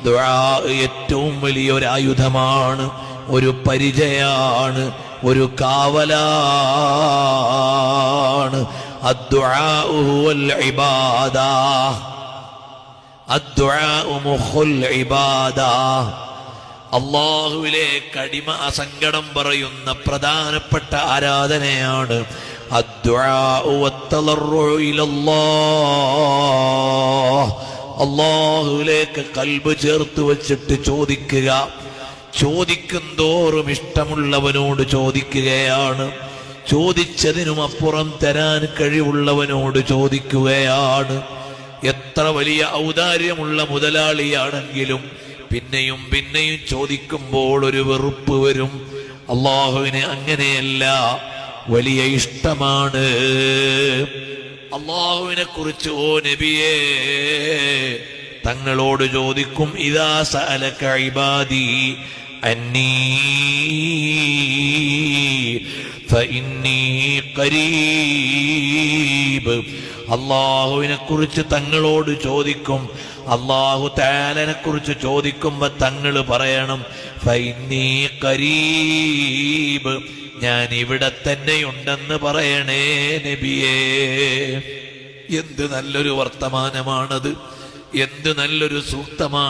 ദുആ ഏറ്റവും വലിയൊരു ആയുധമാണ്, ഒരു പരിചയാണ്, ഒരു കാവലാണ്. അദ്ദുആഉ ഹുവൽ ഇബാദ, അദ്ദുആഉ മുഖുൽ ഇബാദ. അല്ലാഹുവിലേക്ക് അടിമ അസങ്കടം പറയുന്ന പ്രധാനപ്പെട്ട ആരാധനയാണ് അദ്ദുആഉ വത്തളർറു ഇലല്ലാഹ്. അല്ലാഹുവിലേക്ക് ഖൽബ് ചേർത്ത് വെച്ചിട്ട് ചോദിക്കുക. ചോദിക്കും തോറും ഇഷ്ടമുള്ളവനോട് ചോദിക്കുകയാണ്, ചോദിച്ചതിനും അപ്പുറം തരാൻ കഴിവുള്ളവനോട് ചോദിക്കുകയാണ്. എത്ര വലിയ ഔദാര്യമുള്ള മുതലാളിയാണെങ്കിലും പിന്നെയും പിന്നെയും ചോദിക്കുമ്പോൾ ഒരു വെറുപ്പ് വരും. അല്ലാഹുവിന് അങ്ങനെയല്ല, വലിയ ഇഷ്ടമാണ്. അല്ലാഹുവിനെ കുറിച്ച് ഓ നബിയേ തങ്ങളോട് ചോദിക്കും, ഇദാ സഅലക ഇബാദി അന്നീ ഫഇന്നീ ഖരീബ്. അല്ലാഹുവിനെ കുറിച്ച് തങ്ങളോട് ചോദിക്കും, അല്ലാഹു തആലനെ കുറിച്ച് ചോദിക്കുമ്പോ തങ്ങൾ പറയണം ഫഇന്നീ ഖരീബ്, ഞാൻ ഇവിടെ തന്നെയുണ്ടെന്ന് പറയണേ നബിയേ. എന്ത് നല്ലൊരു വർത്തമാനമാണത്, എന്ത് നല്ലൊരു സൂക്തമാണ്.